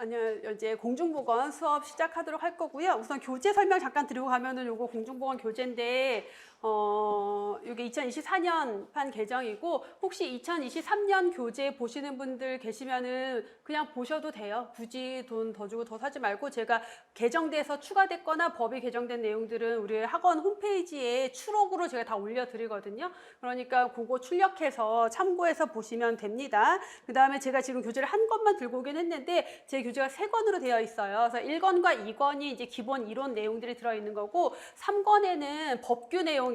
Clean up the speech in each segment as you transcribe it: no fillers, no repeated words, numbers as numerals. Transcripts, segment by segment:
아니요, 이제 공중보건 수업 시작하도록 할 거고요. 우선 교재 설명 잠깐 드리고 가면은 요거 공중보건 교재인데, 요게 2024년판 개정이고, 혹시 2023년 교재 보시는 분들 계시면은 그냥 보셔도 돼요. 굳이 돈 더 주고 더 사지 말고, 제가 개정돼서 추가됐거나 법이 개정된 내용들은 우리 학원 홈페이지에 추록으로 제가 다 올려드리거든요. 그러니까 그거 출력해서 참고해서 보시면 됩니다. 그 다음에 제가 지금 교재를 한 권만 들고 오긴 했는데, 제 교재가 3권으로 되어 있어요. 그래서 1권과 2권이 이제 기본 이론 내용들이 들어있는 거고, 3권에는 법규 내용이랑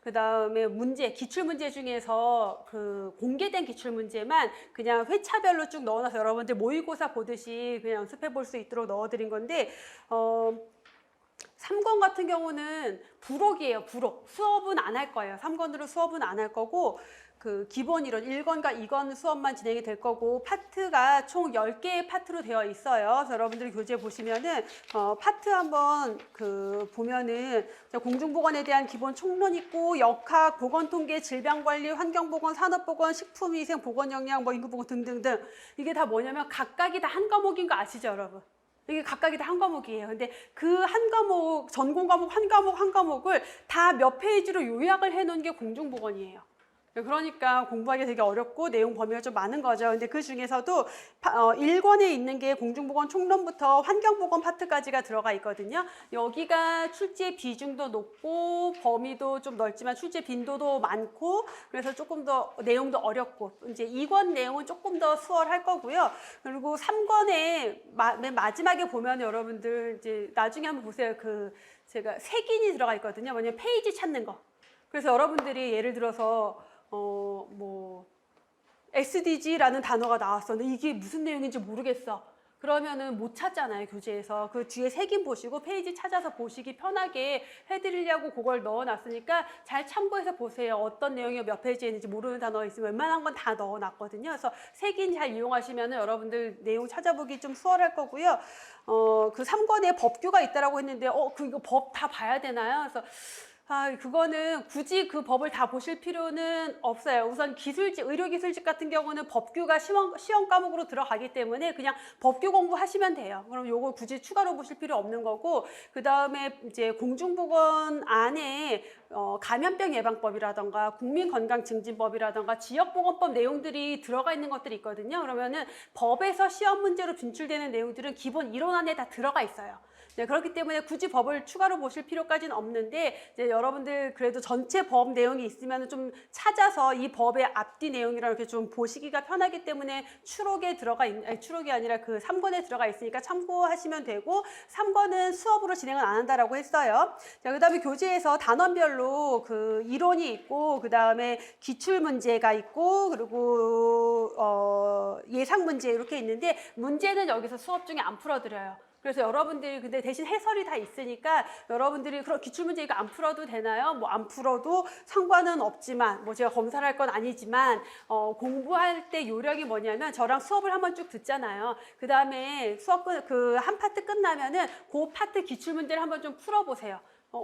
그 다음에 문제, 기출문제 중에서 그 공개된 기출문제만 그냥 회차별로 쭉 넣어놔서 여러분들 모의고사 보듯이 그냥 연습해 볼 수 있도록 넣어드린 건데, 3권 같은 경우는 부록이에요. 부록. 수업은 안 할 거예요. 3권으로 수업은 안 할 거고, 그 기본 이론 1권과 2권 수업만 진행이 될 거고, 파트가 총 10개의 파트로 되어 있어요. 그래서 여러분들이 교재 보시면은 파트 한번 보면은 공중보건에 대한 기본 총론 있고, 역학, 보건통계, 질병관리, 환경보건, 산업보건, 식품위생, 보건영양, 뭐 인구보건 등등등. 이게 다 뭐냐면 각각이 다 한 과목인 거 아시죠, 여러분? 이게 각각이 다 한 과목이에요. 근데 그 한 과목, 전공 과목 한 과목 한 과목을 다 몇 페이지로 요약을 해 놓은 게 공중보건이에요. 그러니까 공부하기 되게 어렵고 내용 범위가 좀 많은 거죠. 근데 그 중에서도 1권에 있는 게 공중보건 총론부터 환경보건 파트까지가 들어가 있거든요. 여기가 출제 비중도 높고 범위도 좀 넓지만 출제 빈도도 많고, 그래서 조금 더 내용도 어렵고, 이제 2권 내용은 조금 더 수월할 거고요. 그리고 3권에 맨 마지막에 보면 여러분들 이제 나중에 한번 보세요. 제가 색인이 들어가 있거든요. 뭐냐면 페이지 찾는 거. 그래서 여러분들이 예를 들어서 SDG라는 단어가 나왔었는데 이게 무슨 내용인지 모르겠어. 그러면은 못 찾잖아요, 교재에서. 그 뒤에 색인 보시고 페이지 찾아서 보시기 편하게 해드리려고 그걸 넣어놨으니까 잘 참고해서 보세요. 어떤 내용이 몇 페이지에 있는지 모르는 단어가 있으면 웬만한 건 다 넣어놨거든요. 그래서 색인 잘 이용하시면은 여러분들 내용 찾아보기 좀 수월할 거고요. 그 3권에 법규가 있다라고 했는데, 이거 법 다 봐야 되나요? 그래서 그거는 굳이 그 법을 다 보실 필요는 없어요. 우선 기술직, 의료기술직 같은 경우는 법규가 시험 과목으로 들어가기 때문에 그냥 법규 공부하시면 돼요. 그럼 요거 굳이 추가로 보실 필요 없는 거고, 그 다음에 이제 공중보건 안에 감염병 예방법이라던가 국민건강증진법이라던가 지역보건법 내용들이 들어가 있는 것들이 있거든요. 그러면은 법에서 시험 문제로 진출되는 내용들은 기본 이론 안에 다 들어가 있어요. 네, 그렇기 때문에 굳이 법을 추가로 보실 필요까지는 없는데, 이제 여러분들 그래도 전체 법 내용이 있으면 좀 찾아서 이 법의 앞뒤 내용이랑 이렇게 좀 보시기가 편하기 때문에 추록이 아니라 그 3권에 들어가 있으니까 참고하시면 되고, 3권은 수업으로 진행은 안 한다라고 했어요. 자, 그 다음에 교재에서 단원별로 그 이론이 있고, 그 다음에 기출 문제가 있고, 그리고 예상 문제 이렇게 있는데, 문제는 여기서 수업 중에 안 풀어드려요. 그래서 여러분들이 근데 대신 해설이 다 있으니까 여러분들이 그런 기출문제 이거 안 풀어도 되나요? 뭐 안 풀어도 상관은 없지만, 뭐 제가 검사를 할 건 아니지만, 공부할 때 요령이 뭐냐면 저랑 수업을 한번 쭉 듣잖아요. 그 다음에 수업 한 파트 끝나면은 그 파트 기출문제를 한번 좀 풀어보세요.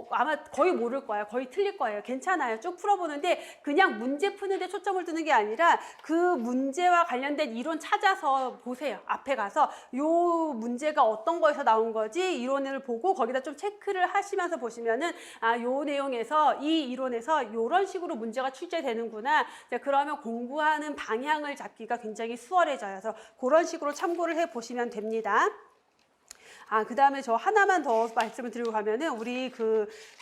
아마 거의 모를 거예요. 거의 틀릴 거예요. 괜찮아요. 쭉 풀어보는데 그냥 문제 푸는데 초점을 두는 게 아니라 그 문제와 관련된 이론 찾아서 보세요. 앞에 가서 요 문제가 어떤 거에서 나온 거지 이론을 보고 거기다 좀 체크를 하시면서 보시면은 요 내용에서 이 이론에서 요런 식으로 문제가 출제되는구나. 그러면 공부하는 방향을 잡기가 굉장히 수월해져요. 그래서 그런 식으로 참고를 해 보시면 됩니다. 그 다음에 저 하나만 더 말씀을 드리고 가면은, 우리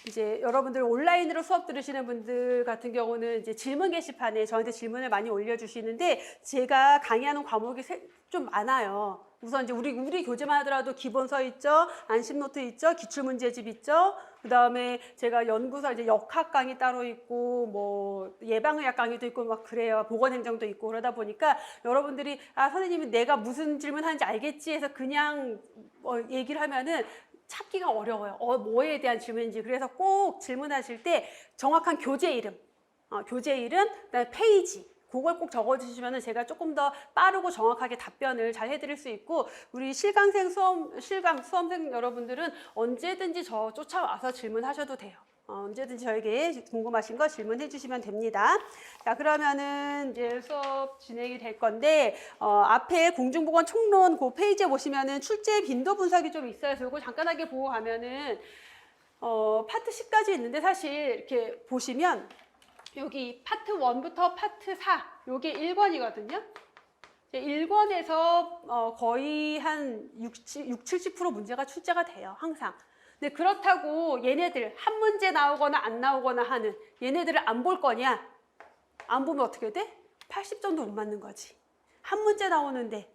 이제 여러분들 온라인으로 수업 들으시는 분들 같은 경우는 이제 질문 게시판에 저한테 질문을 많이 올려주시는데, 제가 강의하는 과목이 좀 많아요. 우선 이제 우리 교재만 하더라도 기본서 있죠, 안심노트 있죠, 기출문제집 있죠. 그 다음에 제가 연구서 이제 역학 강의 따로 있고, 뭐 예방의학 강의도 있고 막 그래요. 보건행정도 있고. 그러다 보니까 여러분들이 선생님이 내가 무슨 질문하는지 알겠지 해서 그냥 얘기를 하면은 찾기가 어려워요. 뭐에 대한 질문인지. 그래서 꼭 질문하실 때 정확한 교재 이름, 그다음에 페이지, 그걸 꼭 적어주시면 제가 조금 더 빠르고 정확하게 답변을 잘 해드릴 수 있고, 우리 수험생 여러분들은 언제든지 저 쫓아와서 질문하셔도 돼요. 언제든지 저에게 궁금하신 거 질문해 주시면 됩니다. 자, 그러면은 이제 수업 진행이 될 건데, 앞에 공중보건 총론 그 페이지에 보시면은 출제 빈도 분석이 좀 있어요. 그래서 이거 간단하게 보고 가면은, 파트 10까지 있는데 사실 이렇게 보시면 여기 파트 1부터 파트 4, 요게 1권이거든요. 1권에서 거의 한 70% 문제가 출제가 돼요. 항상. 근데 그렇다고 얘네들 한 문제 나오거나 안 나오거나 하는 얘네들을 안 볼 거냐? 안 보면 어떻게 돼? 80점도 못 맞는 거지. 한 문제 나오는데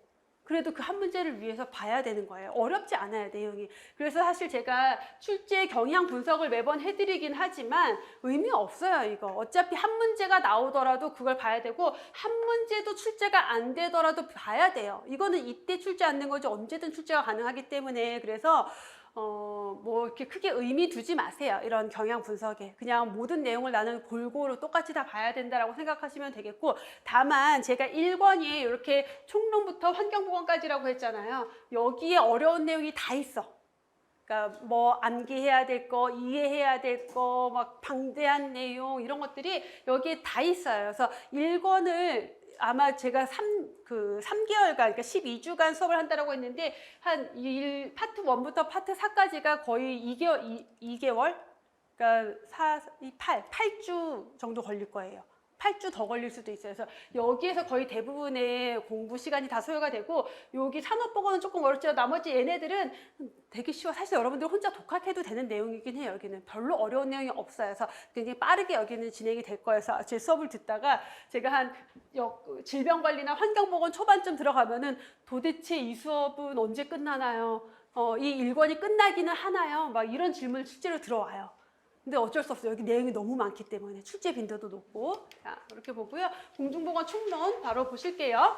그래도 그 한 문제를 위해서 봐야 되는 거예요. 어렵지 않아요, 내용이. 그래서 사실 제가 출제 경향 분석을 매번 해드리긴 하지만 의미 없어요, 이거. 어차피 한 문제가 나오더라도 그걸 봐야 되고 한 문제도 출제가 안 되더라도 봐야 돼요. 이거는 이때 출제 안 된 거지 언제든 출제가 가능하기 때문에 그래서 뭐 이렇게 크게 의미 두지 마세요. 이런 경향 분석에. 그냥 모든 내용을 나는 골고루 똑같이 다 봐야 된다라고 생각하시면 되겠고, 다만 제가 1권이 이렇게 총론부터 환경보건까지라고 했잖아요. 여기에 어려운 내용이 다 있어. 그러니까 뭐 암기해야 될 거, 이해해야 될 거, 막 방대한 내용 이런 것들이 여기에 다 있어요. 그래서 1권을 아마 제가 3개월간, 그러니까 12주간 수업을 한다라고 했는데, 파트 1부터 파트 4까지가 거의 2개월? 그러니까 8주 정도 걸릴 거예요. 8주 더 걸릴 수도 있어요. 그래서 여기에서 거의 대부분의 공부 시간이 다 소요가 되고, 여기 산업보건은 조금 어렵지만 나머지 얘네들은 되게 쉬워. 사실 여러분들 혼자 독학해도 되는 내용이긴 해요. 여기는 별로 어려운 내용이 없어요. 그래서 굉장히 빠르게 여기는 진행이 될 거예요. 그래서 제 수업을 듣다가 제가 질병관리나 환경보건 초반쯤 들어가면은 도대체 이 수업은 언제 끝나나요? 이 1권이 끝나기는 하나요? 막 이런 질문이 실제로 들어와요. 근데 어쩔 수 없어요. 여기 내용이 너무 많기 때문에 출제 빈도도 높고. 자, 이렇게 보고요. 공중보건 총론 바로 보실게요.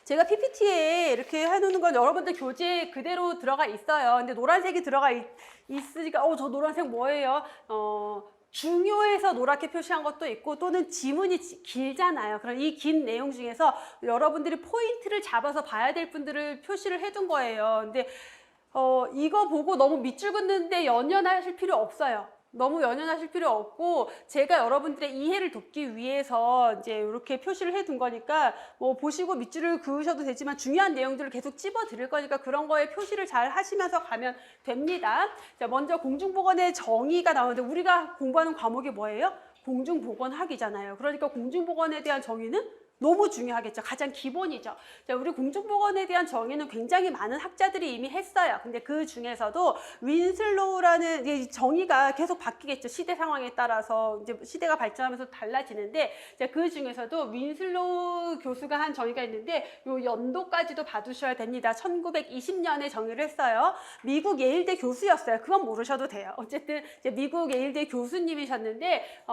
제가 PPT에 이렇게 해놓는 건 여러분들 교재 그대로 들어가 있어요. 근데 노란색이 들어가 있으니까 저 노란색 뭐예요? 중요해서 노랗게 표시한 것도 있고 또는 지문이 길잖아요. 그럼 이 긴 내용 중에서 여러분들이 포인트를 잡아서 봐야 될 분들을 표시를 해둔 거예요. 근데 이거 보고 너무 밑줄 긋는데 연연하실 필요 없어요. 너무 연연하실 필요 없고 제가 여러분들의 이해를 돕기 위해서 이제 이렇게 표시를 해둔 거니까 뭐 보시고 밑줄을 그으셔도 되지만 중요한 내용들을 계속 찝어 드릴 거니까 그런 거에 표시를 잘 하시면서 가면 됩니다. 자, 먼저 공중보건의 정의가 나오는데 우리가 공부하는 과목이 뭐예요? 공중보건학이잖아요. 그러니까 공중보건에 대한 정의는 너무 중요하겠죠. 가장 기본이죠. 자, 우리 공중보건에 대한 정의는 굉장히 많은 학자들이 이미 했어요. 근데 그 중에서도 윈슬로우라는 정의가 계속 바뀌겠죠. 시대 상황에 따라서 이제 시대가 발전하면서 달라지는데, 자, 그 중에서도 윈슬로우 교수가 한 정의가 있는데 요 연도까지도 봐두셔야 됩니다. 1920년에 정의를 했어요. 미국 예일대 교수였어요. 그건 모르셔도 돼요. 어쨌든 이제 미국 예일대 교수님이셨는데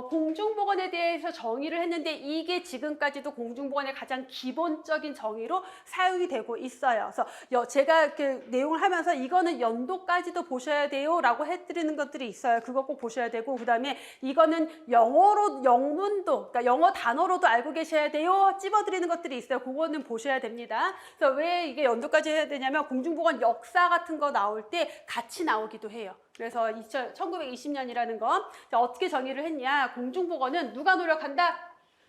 공중보건에 대해서 정의를 했는데 이게 지금까지 도 공중보건의 가장 기본적인 정의로 사용이 되고 있어요. 그래서 제가 그 내용을 하면서 이거는 연도까지도 보셔야 돼요 라고 해드리는 것들이 있어요. 그거 꼭 보셔야 되고, 그 다음에 이거는 영어로 영문도, 그러니까 영어 단어로도 알고 계셔야 돼요 찝어드리는 것들이 있어요. 그거는 보셔야 됩니다. 그래서 왜 이게 연도까지 해야 되냐면 공중보건 역사 같은 거 나올 때 같이 나오기도 해요. 그래서 1920년이라는 거. 자, 어떻게 정의를 했냐? 공중보건은 누가 노력한다?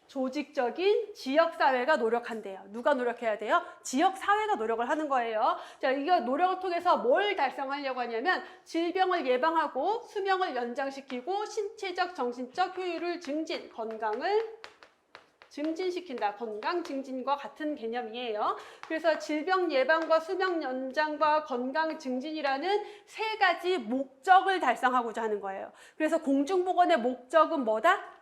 조직적인 지역사회가 노력한대요. 누가 노력해야 돼요? 지역사회가 노력을 하는 거예요. 자, 이거 노력을 통해서 뭘 달성하려고 하냐면 질병을 예방하고 수명을 연장시키고 신체적, 정신적 효율을 증진, 건강을 증진시킨다. 건강 증진과 같은 개념이에요. 그래서 질병 예방과 수명 연장과 건강 증진이라는 세 가지 목적을 달성하고자 하는 거예요. 그래서 공중보건의 목적은 뭐다?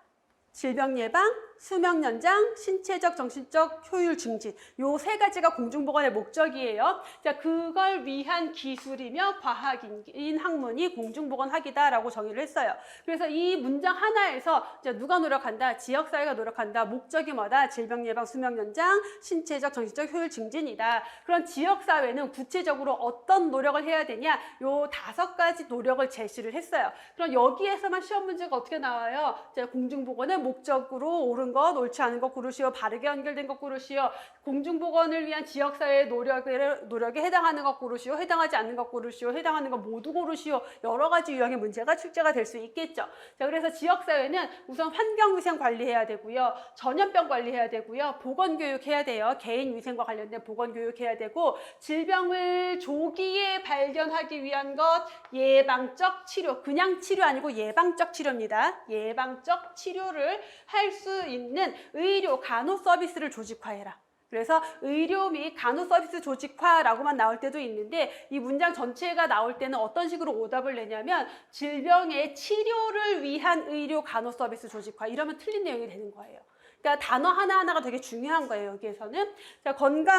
질병 예방, 수명 연장, 신체적, 정신적 효율 증진. 요 세 가지가 공중보건의 목적이에요. 자, 그걸 위한 기술이며 과학인 학문이 공중보건학이다라고 정의를 했어요. 그래서 이 문장 하나에서 누가 노력한다? 지역사회가 노력한다. 목적이 뭐다? 질병 예방, 수명 연장, 신체적, 정신적 효율 증진이다. 그런 지역사회는 구체적으로 어떤 노력을 해야 되냐? 요 5가지 노력을 제시를 했어요. 그럼 여기에서만 시험 문제가 어떻게 나와요? 자, 공중보건의 목적으로 옳은 옳은 것, 옳지 않은 것 고르시오. 바르게 연결된 것 고르시오. 공중보건을 위한 지역사회의 노력에 해당하는 것 고르시오. 해당하지 않는 것 고르시오. 해당하는 것 모두 고르시오. 여러 가지 유형의 문제가 출제가 될 수 있겠죠. 자, 그래서 지역사회는 우선 환경위생 관리해야 되고요. 전염병 관리해야 되고요. 보건교육해야 돼요. 개인위생과 관련된 보건교육해야 되고, 질병을 조기에 발견하기 위한 것, 예방적 치료, 그냥 치료 아니고 예방적 치료입니다. 예방적 치료를 할 수 있는 의료 간호 서비스를 조직화해라. 그래서 의료 및 간호 서비스 조직화라고만 나올 때도 있는데, 이 문장 전체가 나올 때는 어떤 식으로 오답을 내냐면 질병의 치료를 위한 의료 간호 서비스 조직화, 이러면 틀린 내용이 되는 거예요. 그러니까 단어 하나하나가 되게 중요한 거예요, 여기에서는. 자,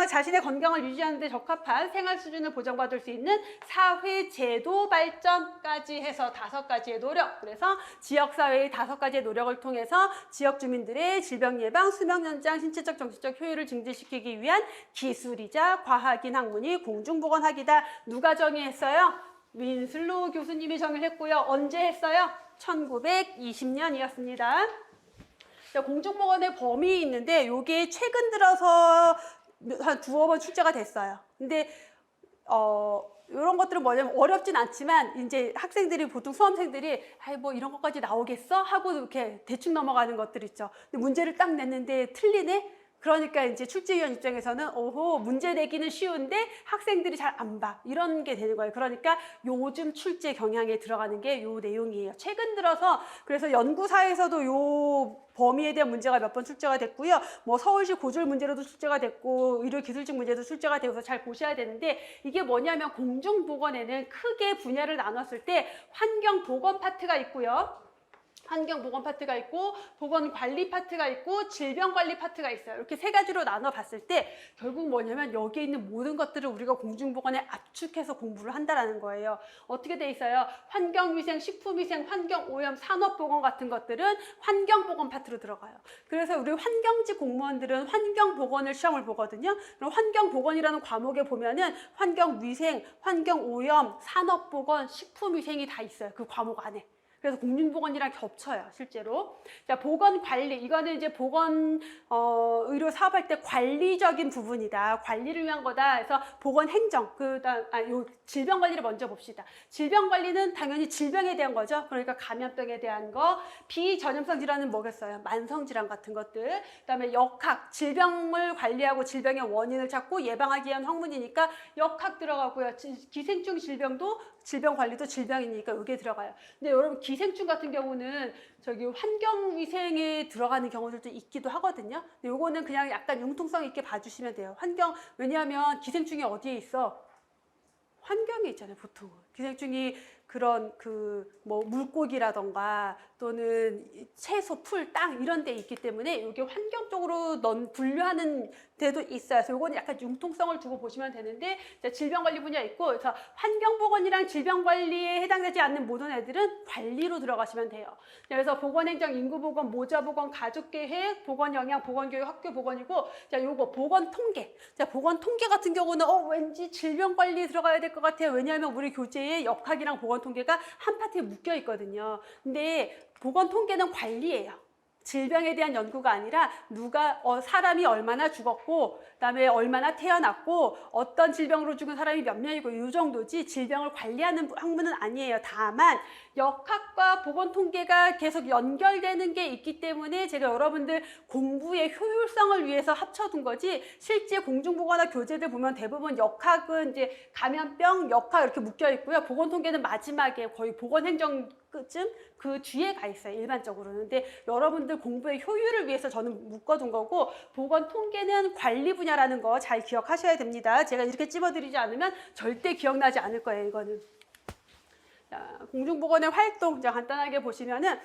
자신의 건강을 유지하는 데 적합한 생활 수준을 보장받을 수 있는 사회 제도 발전까지 해서 5가지의 노력. 그래서 지역사회의 5가지의 노력을 통해서 지역 주민들의 질병 예방, 수명 연장, 신체적, 정신적 효율을 증진시키기 위한 기술이자 과학인 학문이 공중보건학이다. 누가 정의했어요? 윈슬로우 교수님이 정의를 했고요. 언제 했어요? 1920년이었습니다. 공중보건의 범위 있는데 이게 최근 들어서 한 2~5번 출제가 됐어요. 근데 이런 것들은 뭐냐면 어렵진 않지만 이제 학생들이 보통 수험생들이 뭐 이런 것까지 나오겠어? 하고 이렇게 대충 넘어가는 것들 있죠. 근데 문제를 딱 냈는데 틀리네? 그러니까 이제 출제위원 입장에서는 오호, 문제 내기는 쉬운데 학생들이 잘 안 봐. 이런 게 되는 거예요. 그러니까 요즘 출제 경향에 들어가는 게 요 내용이에요. 최근 들어서 그래서 연구사에서도 요 범위에 대한 문제가 몇 번 출제가 됐고요. 뭐 서울시 고졸 문제로도 출제가 됐고 의료기술직 문제도 출제가 되어서 잘 보셔야 되는데, 이게 뭐냐면 공중보건에는 크게 분야를 나눴을 때 환경보건 파트가 있고요. 환경보건 파트가 있고 보건관리 파트가 있고 질병관리 파트가 있어요. 이렇게 3가지로 나눠봤을 때 결국 뭐냐면 여기에 있는 모든 것들을 우리가 공중보건에 압축해서 공부를 한다는 거예요. 어떻게 돼 있어요? 환경위생, 식품위생, 환경오염, 산업보건 같은 것들은 환경보건 파트로 들어가요. 그래서 우리 환경직 공무원들은 환경보건을 시험을 보거든요. 그럼 환경보건이라는 과목에 보면은 환경위생, 환경오염, 산업보건, 식품위생이 다 있어요. 그 과목 안에. 그래서 공중보건이랑 겹쳐요, 실제로. 자, 보건관리. 이거는 이제 의료 사업할 때 관리적인 부분이다. 관리를 위한 거다. 그래서 보건행정. 요 질병관리를 먼저 봅시다. 질병관리는 당연히 질병에 대한 거죠. 그러니까 감염병에 대한 거. 비전염성 질환은 뭐겠어요? 만성질환 같은 것들. 그다음에 역학. 질병을 관리하고 질병의 원인을 찾고 예방하기 위한 학문이니까 역학 들어가고요. 기생충 질병도 질병관리도 질병이니까 여기에 들어가요. 근데 여러분 기생충 같은 경우는 저기 환경위생에 들어가는 경우들도 있기도 하거든요. 근데 요거는 그냥 약간 융통성 있게 봐주시면 돼요. 왜냐하면 기생충이 어디에 있어? 환경에 있잖아요, 보통. 기생충이 그런 뭐 물고기라던가 또는 채소, 풀, 땅 이런 데 있기 때문에 이게 환경 쪽으로 분류하는 데도 있어요. 그래서 이거는 약간 융통성을 두고 보시면 되는데, 질병관리 분야 있고, 그래서 환경보건이랑 질병관리에 해당되지 않는 모든 애들은 관리로 들어가시면 돼요. 그래서 보건행정, 인구보건, 모자보건, 가족계획, 보건영양, 보건교육, 학교보건이고, 자, 요거 보건통계. 자, 보건통계 같은 경우는 왠지 질병관리에 들어가야 될 것 같아요. 왜냐하면 우리 교재에 역학이랑 보건통계가 한 파트에 묶여 있거든요. 근데 보건통계는 관리예요. 질병에 대한 연구가 아니라 사람이 얼마나 죽었고, 그다음에 얼마나 태어났고, 어떤 질병으로 죽은 사람이 몇 명이고 이 정도지 질병을 관리하는 학문은 아니에요. 다만 역학과 보건통계가 계속 연결되는 게 있기 때문에 제가 여러분들 공부의 효율성을 위해서 합쳐둔 거지, 실제 공중보건학 교재들 보면 대부분 역학은 이제 감염병, 역학 이렇게 묶여 있고요. 보건통계는 마지막에 거의 보건행정 쯤 그 뒤에 가 있어요, 일반적으로는. 근데 여러분들 공부의 효율을 위해서 저는 묶어둔 거고, 보건통계는 관리 분야라는 거 잘 기억하셔야 됩니다. 제가 이렇게 찝어드리지 않으면 절대 기억나지 않을 거예요, 이거는. 자, 공중보건의 활동 간단하게 보시면은,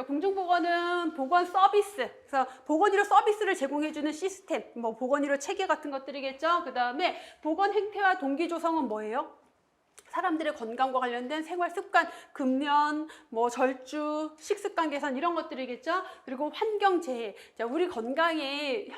공중보건은 보건 서비스, 그래서 보건의료 서비스를 제공해주는 시스템, 뭐 보건의료 체계 같은 것들이겠죠. 그 다음에 보건 행태와 동기 조성은 뭐예요? 사람들의 건강과 관련된 생활 습관, 금연, 뭐 절주, 식습관 개선 이런 것들이겠죠. 그리고 환경재해. 자, 우리 환경이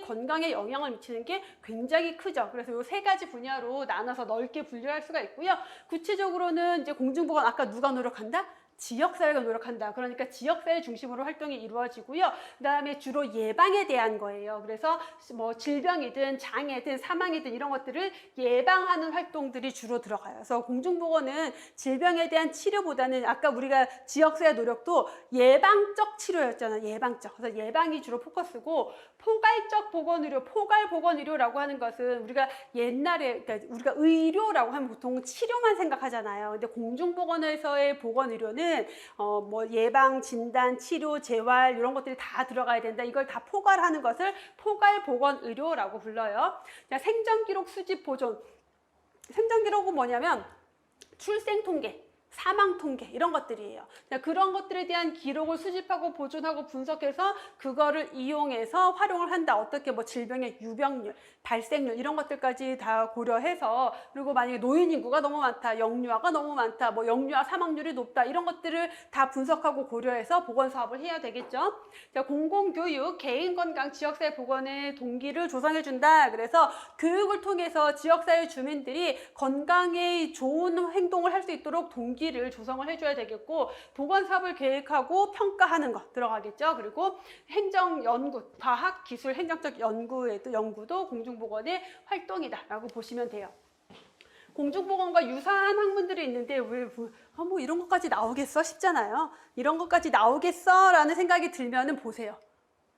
건강에 영향을 미치는 게 굉장히 크죠. 그래서 이 3가지 분야로 나눠서 넓게 분류할 수가 있고요. 구체적으로는 이제 공중보건 아까 누가 노력한다? 지역사회가 노력한다. 그러니까 지역사회 중심으로 활동이 이루어지고요. 그다음에 주로 예방에 대한 거예요. 그래서 뭐 질병이든 장애든 사망이든 이런 것들을 예방하는 활동들이 주로 들어가요. 그래서 공중보건은 질병에 대한 치료보다는 아까 우리가 지역사회 노력도 예방적 치료였잖아요. 예방적. 그래서 예방이 주로 포커스고 포괄적 보건의료, 포괄보건의료라고 하는 것은 우리가 옛날에 그러니까 우리가 의료라고 하면 보통 치료만 생각하잖아요. 근데 공중보건에서의 보건의료는 뭐 예방, 진단, 치료, 재활 이런 것들이 다 들어가야 된다. 이걸 다 포괄하는 것을 포괄보건의료라고 불러요. 자, 생전기록 수집 보존. 생전기록은 뭐냐면 출생통계, 사망통계 이런 것들이에요. 그런 것들에 대한 기록을 수집하고 보존하고 분석해서 그거를 이용해서 활용을 한다. 어떻게 뭐 질병의 유병률, 발생률 이런 것들까지 다 고려해서 그리고 만약에 노인 인구가 너무 많다, 영유아가 너무 많다, 뭐 영유아 사망률이 높다 이런 것들을 다 분석하고 고려해서 보건 사업을 해야 되겠죠. 자, 공공교육, 개인건강, 지역사회 보건의 동기를 조성해 준다. 그래서 교육을 통해서 지역사회 주민들이 건강에 좋은 행동을 할 수 있도록 동기를 조성을 해줘야 되겠고 보건사업을 계획하고 평가하는 것 들어가겠죠. 그리고 행정연구, 과학, 기술, 행정적 연구도 공중보건의 활동이다라고 보시면 돼요. 공중보건과 유사한 학문들이 있는데 왜 뭐 이런 것까지 나오겠어? 싶잖아요. 이런 것까지 나오겠어? 라는 생각이 들면은 보세요.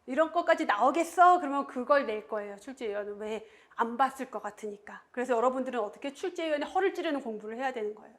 이런 것까지 나오겠어? 그러면 그걸 낼 거예요. 출제위원은 왜 안 봤을 것 같으니까. 그래서 여러분들은 어떻게 출제위원회 허를 찌르는 공부를 해야 되는 거예요.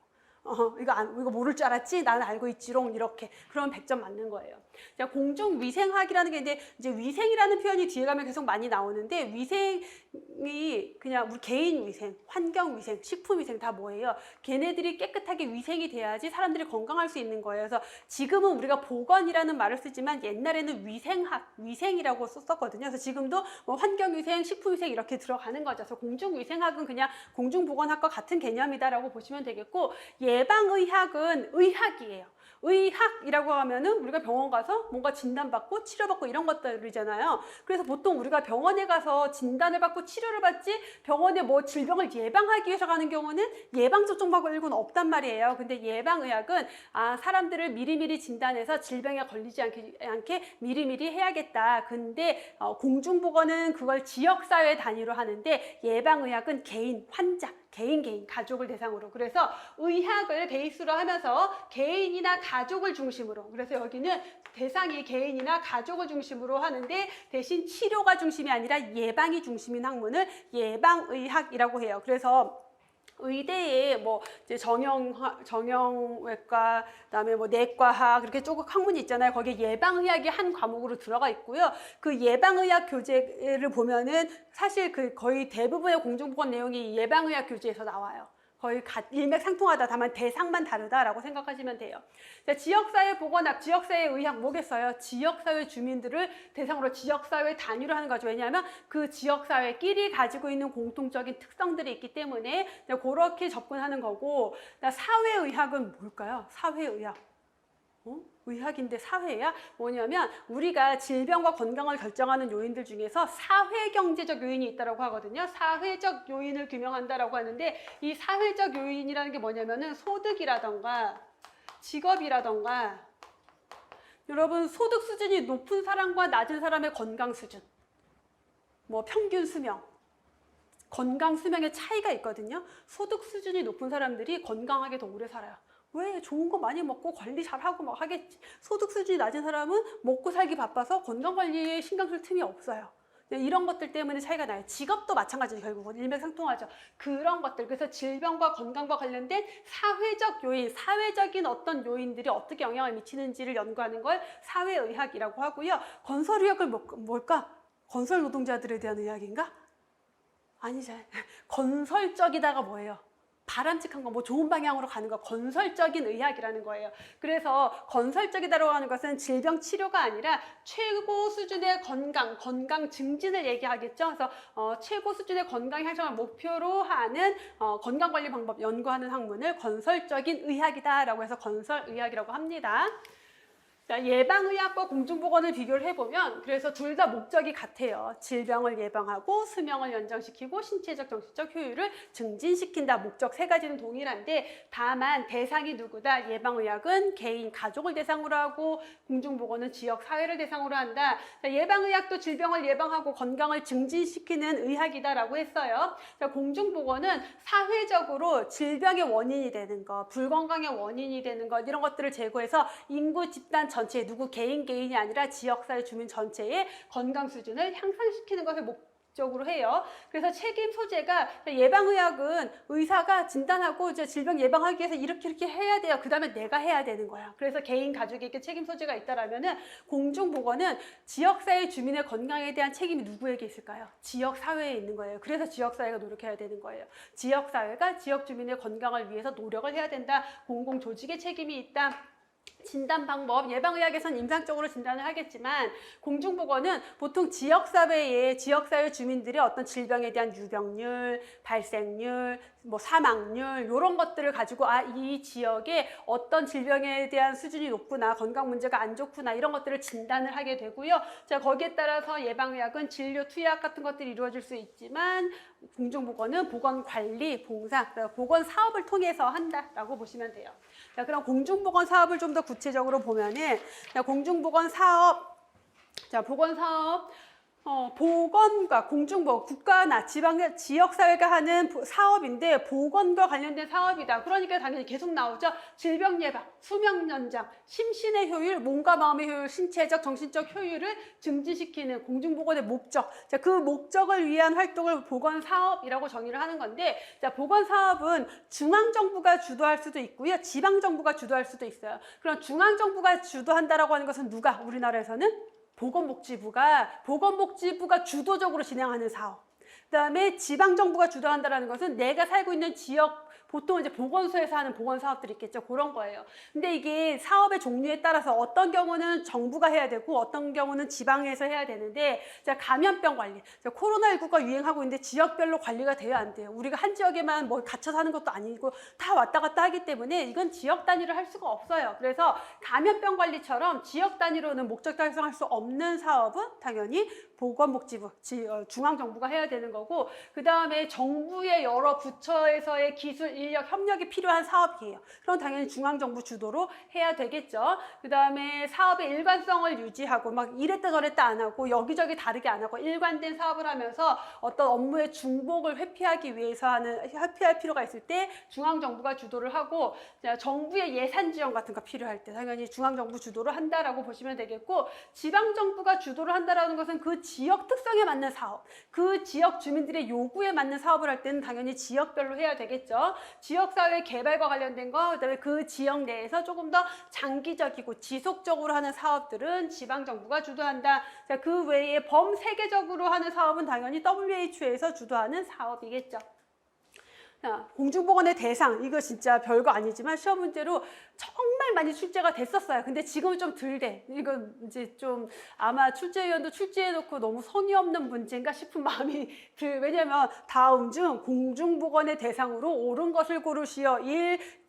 이거 모를 줄 알았지? 나는 알고 있지롱. 이렇게. 그러면 100점 맞는 거예요. 자, 공중위생학이라는 게 이제 위생이라는 표현이 뒤에 가면 계속 많이 나오는데 위생이 그냥 우리 개인 위생, 환경 위생, 식품 위생 다 뭐예요? 걔네들이 깨끗하게 위생이 돼야지 사람들이 건강할 수 있는 거예요. 그래서 지금은 우리가 보건이라는 말을 쓰지만 옛날에는 위생학, 위생이라고 썼거든요. 그래서 지금도 뭐 환경위생, 식품위생 이렇게 들어가는 거죠. 그래서 공중위생학은 그냥 공중보건학과 같은 개념이다라고 보시면 되겠고 예방의학은 의학이에요. 의학이라고 하면은 우리가 병원 가서 뭔가 진단받고 치료받고 이런 것들이잖아요. 그래서 보통 우리가 병원에 가서 진단을 받고 치료를 받지 않게 뭐 질병을 예방하기 위해서 가는 경우는 예방접종 말고는 없단 말이에요. 근데 예방의학은 사람들을 미리미리 진단해서 질병에 걸리지 않게 미리미리 해야겠다. 근데 공중보건은 그걸 지역사회 단위로 하는데 예방의학은 개인, 환자, 개인, 가족을 대상으로. 그래서 의학을 베이스로 하면서 개인이나 가족을 중심으로. 그래서 여기는 대상이 개인이나 가족을 중심으로 하는데 대신 치료가 중심이 아니라 예방이 중심인 학문을 예방의학이라고 해요. 그래서 의대에 뭐 이제 정형외과, 그다음에 뭐 내과학 그렇게 조금 학문이 있잖아요. 거기에 예방의학이 한 과목으로 들어가 있고요. 그 예방의학 교재를 보면은 사실 그 거의 대부분의 공중보건 내용이 예방의학 교재에서 나와요. 거의 일맥상통하다. 다만 대상만 다르다라고 생각하시면 돼요. 자, 지역사회 보건학, 지역사회 의학 뭐겠어요? 지역사회 주민들을 대상으로 지역사회 단위로 하는 거죠. 왜냐하면 그 지역사회끼리 가지고 있는 공통적인 특성들이 있기 때문에 그렇게 접근하는 거고 사회의학은 뭘까요? 사회의학. 의학인데 사회야? 뭐냐면 우리가 질병과 건강을 결정하는 요인들 중에서 사회경제적 요인이 있다고 하거든요. 사회적 요인을 규명한다라고 하는데 이 사회적 요인이라는 게 뭐냐면은 소득이라던가 직업이라던가 여러분 소득 수준이 높은 사람과 낮은 사람의 건강 수준 뭐 평균 수명 건강 수명의 차이가 있거든요. 소득 수준이 높은 사람들이 건강하게 더 오래 살아요. 왜? 좋은 거 많이 먹고 관리 잘하고 막 하겠지. 소득 수준이 낮은 사람은 먹고 살기 바빠서 건강관리에 신경 쓸 틈이 없어요. 이런 것들 때문에 차이가 나요. 직업도 마찬가지죠. 결국은 일맥상통하죠. 그런 것들. 그래서 질병과 건강과 관련된 사회적 요인, 사회적인 어떤 요인들이 어떻게 영향을 미치는지를 연구하는 걸 사회의학이라고 하고요. 건설의학은 뭘까? 건설 노동자들에 대한 의학인가? 아니죠. 건설적이다가 뭐예요? 바람직한 거, 뭐 좋은 방향으로 가는 거, 건설적인 의학이라는 거예요. 그래서 건설적이다라고 하는 것은 질병 치료가 아니라 최고 수준의 건강 증진을 얘기하겠죠. 그래서 최고 수준의 건강 향상을 목표로 하는 건강관리 방법 연구하는 학문을 건설적인 의학이다라고 해서 건설의학이라고 합니다. 자, 예방의학과 공중보건을 비교를 해보면 그래서 둘 다 목적이 같아요. 질병을 예방하고 수명을 연장시키고 신체적, 정신적 효율을 증진시킨다. 목적 세 가지는 동일한데 다만 대상이 누구다? 예방의학은 개인, 가족을 대상으로 하고 공중보건은 지역, 사회를 대상으로 한다. 자, 예방의학도 질병을 예방하고 건강을 증진시키는 의학이다라고 했어요. 자, 공중보건은 사회적으로 질병의 원인이 되는 것, 불건강의 원인이 되는 것 이런 것들을 제거해서 인구 집단 전체, 누구 개인이 아니라 지역사회 주민 전체의 건강 수준을 향상시키는 것을 목적으로 해요. 그래서 책임 소재가 예방의학은 의사가 진단하고 이제 질병 예방하기 위해서 이렇게 해야 돼요. 그 다음에 내가 해야 되는 거야. 그래서 개인, 가족에게 책임 소재가 있다라면은 공중보건은 지역사회 주민의 건강에 대한 책임이 누구에게 있을까요? 지역사회에 있는 거예요. 그래서 지역사회가 노력해야 되는 거예요. 지역사회가 지역 주민의 건강을 위해서 노력을 해야 된다. 공공조직의 책임이 있다. 진단 방법, 예방의학에서는 임상적으로 진단을 하겠지만 공중보건은 보통 지역사회 주민들의 어떤 질병에 대한 유병률, 발생률, 뭐 사망률 이런 것들을 가지고 이 지역에 어떤 질병에 대한 수준이 높구나, 건강 문제가 안 좋구나 이런 것들을 진단을 하게 되고요. 자, 거기에 따라서 예방의학은 진료, 투약 같은 것들이 이루어질 수 있지만 공중보건은 보건관리, 봉사, 보건사업을 통해서 한다라고 보시면 돼요. 자, 그럼 공중보건 사업을 좀 더 구체적으로 보면은 공중보건 사업, 자, 보건사업, 보건과 공중보건, 국가나 지역사회가 하는 사업인데 보건과 관련된 사업이다. 그러니까 당연히 계속 나오죠. 질병 예방, 수명 연장, 심신의 효율, 몸과 마음의 효율, 신체적, 정신적 효율을 증진시키는 공중보건의 목적. 자, 그 목적을 위한 활동을 보건사업이라고 정의를 하는 건데, 자, 보건사업은 중앙정부가 주도할 수도 있고요. 지방정부가 주도할 수도 있어요. 그럼 중앙정부가 주도한다라고 하는 것은 누가? 우리나라에서는? 보건복지부가 주도적으로 진행하는 사업. 그다음에 지방정부가 주도한다는 것은 내가 살고 있는 지역, 보통 이제 보건소에서 하는 보건 사업들이 있겠죠. 그런 거예요. 근데 이게 사업의 종류에 따라서 어떤 경우는 정부가 해야 되고 어떤 경우는 지방에서 해야 되는데, 자, 감염병 관리. 자, 코로나19가 유행하고 있는데 지역별로 관리가 돼야 안 돼요. 우리가 한 지역에만 뭐 갇혀 사는 것도 아니고 다 왔다 갔다 하기 때문에 이건 지역 단위로 할 수가 없어요. 그래서 감염병 관리처럼 지역 단위로는 목적 달성할 수 없는 사업은 당연히 보건복지부, 중앙정부가 해야 되는 거고, 그 다음에 정부의 여러 부처에서의 기술, 인력, 협력이 필요한 사업이에요. 그럼 당연히 중앙정부 주도로 해야 되겠죠. 그 다음에 사업의 일관성을 유지하고 막 이랬다 저랬다 안 하고 여기저기 다르게 안 하고 일관된 사업을 하면서 어떤 업무의 중복을 회피하기 위해서 회피할 필요가 있을 때 중앙정부가 주도를 하고, 정부의 예산 지원 같은 거 필요할 때 당연히 중앙정부 주도를 한다라고 보시면 되겠고, 지방정부가 주도를 한다라는 것은 그 지역 특성에 맞는 사업, 그 지역 주민들의 요구에 맞는 사업을 할 때는 당연히 지역별로 해야 되겠죠. 지역사회 개발과 관련된 거, 그다음에 그 지역 내에서 조금 더 장기적이고 지속적으로 하는 사업들은 지방정부가 주도한다. 자, 그 외에 범세계적으로 하는 사업은 당연히 WHO에서 주도하는 사업이겠죠. 공중보건의 대상, 이거 진짜 별거 아니지만 시험 문제로 정말 많이 출제가 됐었어요. 근데 지금은 좀 덜 돼. 이건 이제 좀 아마 출제위원도 출제해놓고 너무 성의 없는 문제인가 싶은 마음이 왜냐면 다음 중 공중보건의 대상으로 옳은 것을 고르시오. 1.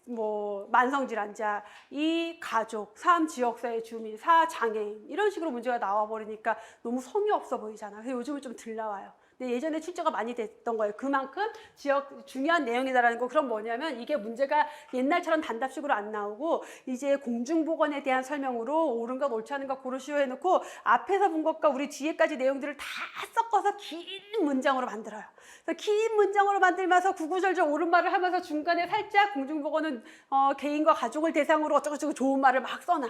만성질환자, 2. 가족, 3. 지역사회 주민, 4. 장애인 이런 식으로 문제가 나와버리니까 너무 성의 없어 보이잖아. 그래서 요즘은 좀 덜 나와요. 근데 예전에 출제가 많이 됐던 거예요. 그만큼 지역 중요한 내용이다라는 거. 그럼 뭐냐면 이게 문제가 옛날처럼 단답식으로 안 나오고 이제 공중보건에 대한 설명으로 옳은 것 옳지 않은 것 고르시오 해놓고 앞에서 본 것과 우리 뒤에까지 내용들을 다 섞어서 긴 문장으로 만들어요. 그래서 긴 문장으로 만들면서 구구절절 옳은 말을 하면서 중간에 살짝 공중보건은 개인과 가족을 대상으로 어쩌고저쩌고 좋은 말을 막 써놔.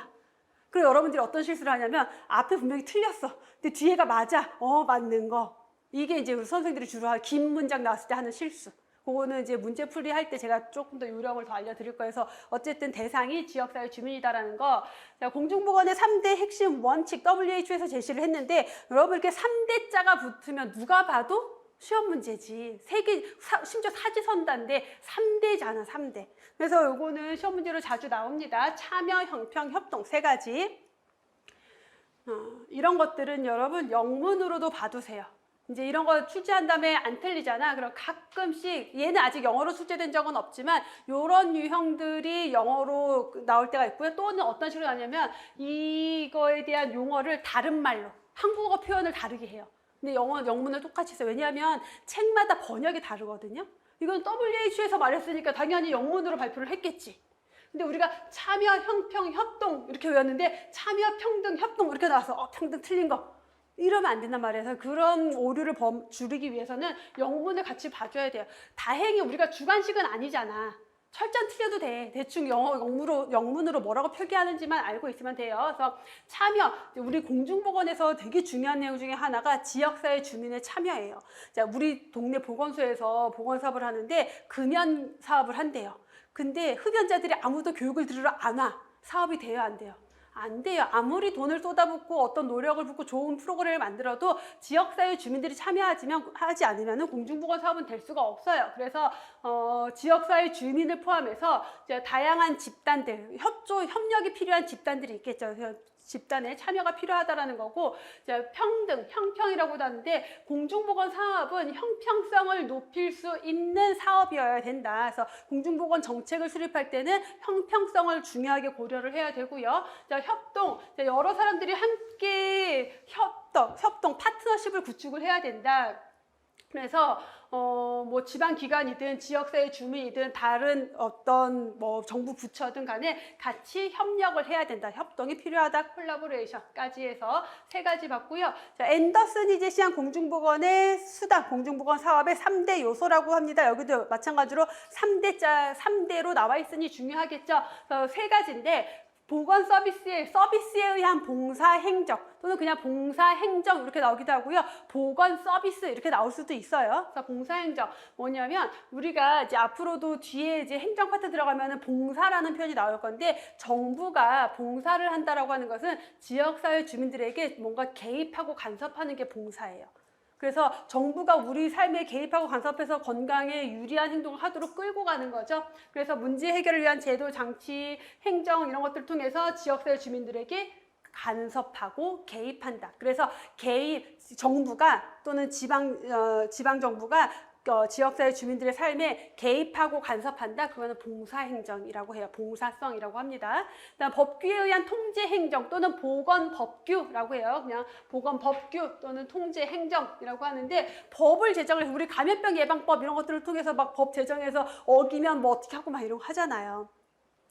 그리고 여러분들이 어떤 실수를 하냐면 앞에 분명히 틀렸어. 근데 뒤에가 맞아. 맞는 거. 이게 이제 우리 선생님들이 주로 긴 문장 나왔을 때 하는 실수. 그거는 이제 문제풀이 할 때 제가 조금 더 요령을 더 알려드릴 거여서 어쨌든 대상이 지역사회 주민이다라는 거. 자, 공중보건의 3대 핵심 원칙 WHO에서 제시를 했는데 여러분 이렇게 3대자가 붙으면 누가 봐도 시험 문제지. 심지어 사지선다인데 3대잖아, 3대. 그래서 요거는 시험 문제로 자주 나옵니다. 참여, 형평, 협동 3가지. 이런 것들은 여러분 영문으로도 봐두세요. 이제 이런 거 출제한 다음에 안 틀리잖아. 그럼 가끔씩 얘는 아직 영어로 출제된 적은 없지만 이런 유형들이 영어로 나올 때가 있고요. 또는 어떤 식으로 하냐면 이거에 대한 용어를 다른 말로 한국어 표현을 다르게 해요. 근데 영문을 똑같이 써요. 왜냐하면 책마다 번역이 다르거든요. 이건 WHO에서 말했으니까 당연히 영문으로 발표를 했겠지. 근데 우리가 참여, 형평, 협동 이렇게 외웠는데 참여, 평등, 협동 이렇게 나와서 평등 틀린 거 이러면 안 된단 말이에요. 그래서 그런 오류를 줄이기 위해서는 영문을 같이 봐줘야 돼요. 다행히 우리가 주관식은 아니잖아. 철자 틀려도 돼. 대충 영문으로 뭐라고 표기하는지만 알고 있으면 돼요. 그래서 참여, 우리 공중보건에서 되게 중요한 내용 중에 하나가 지역사회 주민의 참여예요. 자, 우리 동네 보건소에서 보건사업을 하는데 금연 사업을 한대요. 근데 흡연자들이 아무도 교육을 들으러 안 와. 사업이 돼요, 안 돼요? 안 돼요. 아무리 돈을 쏟아붓고 어떤 노력을 붓고 좋은 프로그램을 만들어도 지역사회 주민들이 하지 않으면 공중보건 사업은 될 수가 없어요. 그래서 지역사회 주민을 포함해서 이제 다양한 집단들, 협력이 필요한 집단들이 있겠죠. 집단의 참여가 필요하다라는 거고, 이제 평등, 형평이라고도 하는데 공중보건 사업은 형평성을 높일 수 있는 사업이어야 된다. 그래서 공중보건 정책을 수립할 때는 형평성을 중요하게 고려를 해야 되고요. 자, 협동, 여러 사람들이 함께 협동, 파트너십을 구축을 해야 된다. 그래서 뭐 지방기관이든 지역사회 주민이든 다른 어떤 뭐 정부 부처든 간에 같이 협력을 해야 된다. 협동이 필요하다. 콜라보레이션까지 해서 3가지 봤고요. 자, 앤더슨이 제시한 공중보건의 수단, 공중보건 사업의 3대 요소라고 합니다. 여기도 마찬가지로 3대로 나와 있으니 중요하겠죠. 그래서 3가지인데 보건 서비스에 의한 봉사 행정 또는 그냥 봉사 행정 이렇게 나오기도 하고요. 보건 서비스 이렇게 나올 수도 있어요. 그래서 봉사 행정 뭐냐면 우리가 이제 앞으로도 뒤에 이제 행정 파트 들어가면은 봉사라는 표현이 나올 건데 정부가 봉사를 한다라고 하는 것은 지역사회 주민들에게 뭔가 개입하고 간섭하는 게 봉사예요. 그래서 정부가 우리 삶에 개입하고 간섭해서 건강에 유리한 행동을 하도록 끌고 가는 거죠. 그래서 문제 해결을 위한 제도, 장치, 행정 이런 것들을 통해서 지역사회 주민들에게 간섭하고 개입한다. 그래서 정부가 또는 지방정부가 지역사회 주민들의 삶에 개입하고 간섭한다. 그거는 봉사행정이라고 해요. 봉사성이라고 합니다. 그다음 법규에 의한 통제행정 또는 보건법규라고 해요. 그냥 보건법규 또는 통제행정이라고 하는데 법을 제정해서 우리 감염병 예방법 이런 것들을 통해서 막 법 제정해서 어기면 뭐 어떻게 하고 막 이런 거 하잖아요.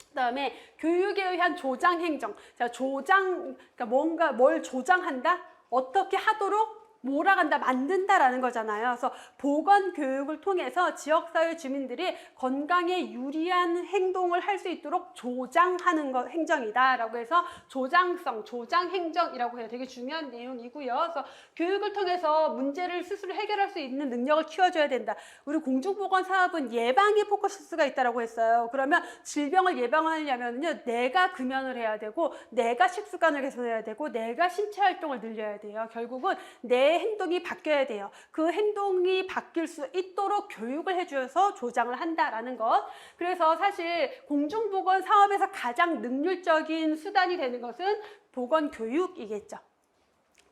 그다음에 교육에 의한 조장행정. 자, 그러니까 뭔가 뭘 조장한다? 어떻게 하도록 몰아간다, 만든다라는 거잖아요. 그래서 보건 교육을 통해서 지역사회 주민들이 건강에 유리한 행동을 할 수 있도록 조장하는 것 행정이다라고 해서 조장성, 조장행정이라고 해요. 되게 중요한 내용이고요. 그래서 교육을 통해서 문제를 스스로 해결할 수 있는 능력을 키워줘야 된다. 우리 공중보건 사업은 예방에 포커스가 있다라고 했어요. 그러면 질병을 예방하려면요, 내가 금연을 해야 되고, 내가 식습관을 개선해야 되고, 내가 신체 활동을 늘려야 돼요. 결국은 내 행동이 바뀌어야 돼요. 그 행동이 바뀔 수 있도록 교육을 해줘서 조장을 한다라는 것. 그래서 사실 공중보건 사업에서 가장 능률적인 수단이 되는 것은 보건교육이겠죠.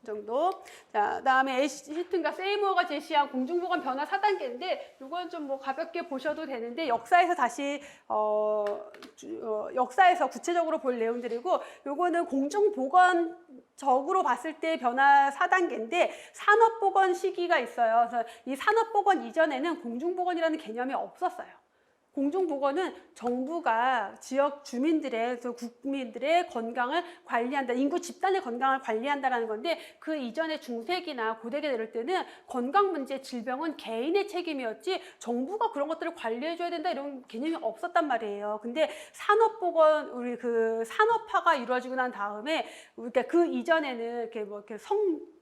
이 정도. 자, 다음에 힐튼과 세이모어가 제시한 공중보건 변화 4단계인데 이건 좀 뭐 가볍게 보셔도 되는데 역사에서 다시 역사에서 구체적으로 볼 내용들이고 요거는 공중보건적으로 봤을 때 변화 4단계인데 산업보건 시기가 있어요. 그래서 이 산업보건 이전에는 공중보건이라는 개념이 없었어요. 공중보건은 정부가 지역 주민들의, 국민들의 건강을 관리한다, 인구 집단의 건강을 관리한다라는 건데 그 이전에 중세기나 고대기 이럴 때는 건강 문제, 질병은 개인의 책임이었지 정부가 그런 것들을 관리해줘야 된다 이런 개념이 없었단 말이에요. 근데 산업보건, 우리 그 산업화가 이루어지고 난 다음에 그러니까 그 이전에는 이렇게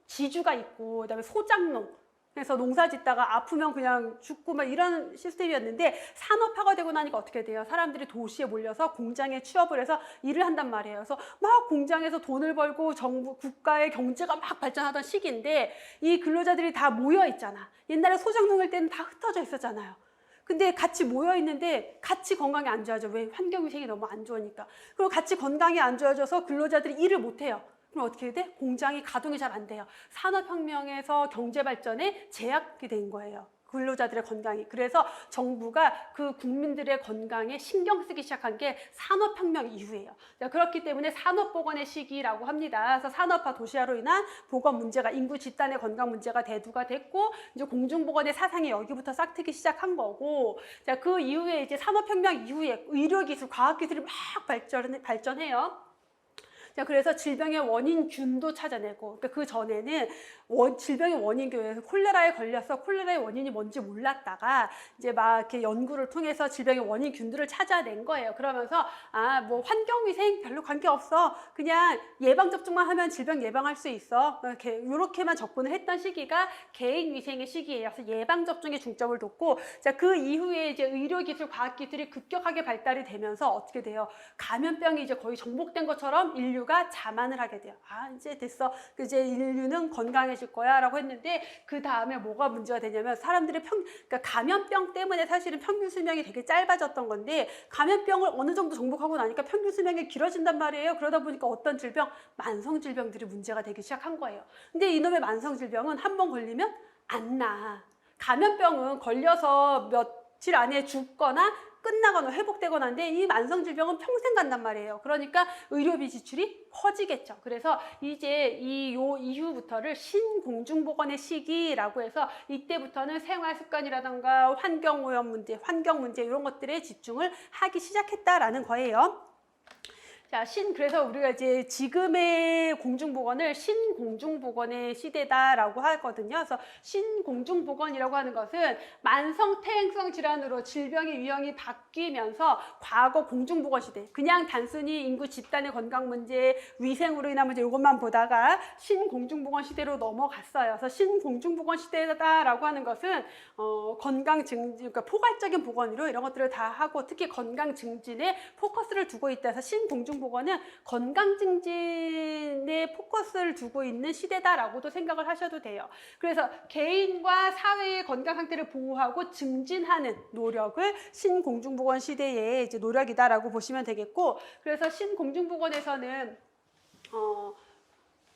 지주가 있고 그다음에 소작농 그래서 농사 짓다가 아프면 그냥 죽고 막 이런 시스템이었는데 산업화가 되고 나니까 어떻게 돼요? 사람들이 도시에 몰려서 공장에 취업을 해서 일을 한단 말이에요. 그래서 막 공장에서 돈을 벌고 정부, 국가의 경제가 막 발전하던 시기인데 이 근로자들이 다 모여 있잖아. 옛날에 소작농일 때는 다 흩어져 있었잖아요. 근데 같이 모여 있는데 같이 건강이 안 좋아져. 왜? 환경위생이 너무 안 좋으니까. 그리고 같이 건강이 안 좋아져서 근로자들이 일을 못 해요. 그럼 어떻게 돼? 공장이 가동이 잘 안 돼요. 산업혁명에서 경제발전에 제약이 된 거예요. 근로자들의 건강이. 그래서 정부가 그 국민들의 건강에 신경 쓰기 시작한 게 산업혁명 이후예요. 그렇기 때문에 산업보건의 시기라고 합니다. 그래서 산업화 도시화로 인한 보건 문제가, 인구 집단의 건강 문제가 대두가 됐고, 이제 공중보건의 사상이 여기부터 싹트기 시작한 거고, 자, 그 이후에 이제 산업혁명 이후에 의료기술, 과학기술이 막 발전해요. 자, 그래서 질병의 원인균도 찾아내고, 그러니까 그 전에는 질병의 원인균에서 콜레라에 걸려서 콜레라의 원인이 뭔지 몰랐다가 이제 막 이렇게 연구를 통해서 질병의 원인균들을 찾아낸 거예요. 그러면서 뭐 환경위생 별로 관계없어. 그냥 예방접종만 하면 질병 예방할 수 있어. 이렇게만 접근을 했던 시기가 개인위생의 시기예요. 그래서 예방접종에 중점을 뒀고, 자, 그 이후에 이제 의료기술, 과학기술이 급격하게 발달이 되면서 어떻게 돼요? 감염병이 이제 거의 정복된 것처럼 인류가 자만을 하게 돼요. 이제 됐어. 이제 인류는 건강해질 거야 라고 했는데, 그 다음에 뭐가 문제가 되냐면 사람들의 그러니까 감염병 때문에 사실은 평균 수명이 되게 짧아졌던 건데, 감염병을 어느 정도 정복하고 나니까 평균 수명이 길어진단 말이에요. 그러다 보니까 어떤 질병, 만성 질병들이 문제가 되기 시작한 거예요. 근데 이놈의 만성 질병은 한 번 걸리면 안 나. 감염병은 걸려서 며칠 안에 죽거나 끝나거나 회복되거나 하는데, 이 만성 질병은 평생 간단 말이에요. 그러니까 의료비 지출이 커지겠죠. 그래서 이제 요 이후부터를 신공중보건의 시기라고 해서, 이때부터는 생활 습관이라든가 환경오염 문제, 환경 문제 이런 것들에 집중을 하기 시작했다라는 거예요. 자, 그래서 우리가 이제 지금의 공중보건을 신공중보건의 시대다라고 하거든요. 그래서 신공중보건이라고 하는 것은 만성 퇴행성 질환으로 질병의 유형이 바뀌면서 과거 공중보건 시대, 그냥 단순히 인구 집단의 건강 문제, 위생으로 인한 문제 이것만 보다가 신공중보건 시대로 넘어갔어요. 그래서 신공중보건 시대다라고 하는 것은 건강 증진, 그러니까 포괄적인 보건으로 이런 것들을 다 하고, 특히 건강 증진에 포커스를 두고 있다. 해서 신공중보건은 건강 증진에 포커스를 두고 있는 시대다라고도 생각을 하셔도 돼요. 그래서 개인과 사회의 건강 상태를 보호하고 증진하는 노력을 신공중보건 시대의 이제 노력이다라고 보시면 되겠고, 그래서 신공중보건에서는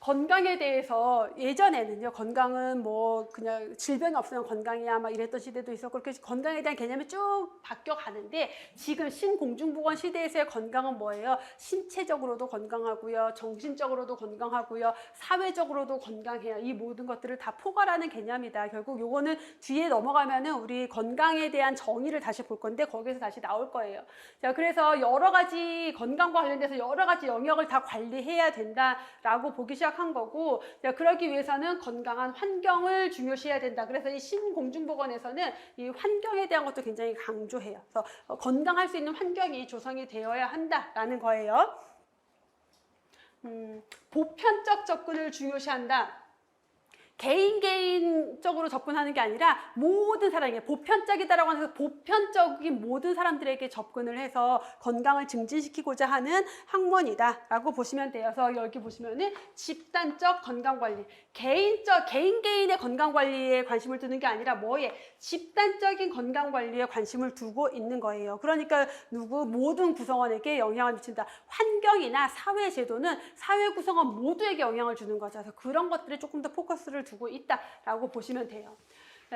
건강에 대해서 예전에는요, 건강은 뭐 그냥 질병이 없으면 건강이야 막 이랬던 시대도 있었고, 그렇게 건강에 대한 개념이 쭉 바뀌어 가는데, 지금 신공중보건 시대에서의 건강은 뭐예요? 신체적으로도 건강하고요, 정신적으로도 건강하고요, 사회적으로도 건강해요. 이 모든 것들을 다 포괄하는 개념이다. 결국 요거는 뒤에 넘어가면은 우리 건강에 대한 정의를 다시 볼 건데, 거기서 다시 나올 거예요. 자, 그래서 여러 가지 건강과 관련돼서 여러 가지 영역을 다 관리해야 된다라고 보기 시작한 거고, 그러기 위해서는 건강한 환경을 중요시해야 된다. 그래서 이 신공중보건에서는 이 환경에 대한 것도 굉장히 강조해요. 그래서 건강할 수 있는 환경이 조성이 되어야 한다라는 거예요. 보편적 접근을 중요시한다. 개인적으로 접근하는 게 아니라 모든 사람에게, 보편적이다라고 하면서 보편적인 모든 사람들에게 접근을 해서 건강을 증진시키고자 하는 학문이다라고 보시면 돼요. 그래서 여기 보시면은 집단적 건강관리, 개인의 건강관리에 관심을 두는 게 아니라 뭐에? 집단적인 건강관리에 관심을 두고 있는 거예요. 그러니까 모든 구성원에게 영향을 미친다. 환경이나 사회제도는 사회 구성원 모두에게 영향을 주는 거죠. 그래서 그런 것들에 조금 더 포커스를 두고 있다라고 보시면 돼요.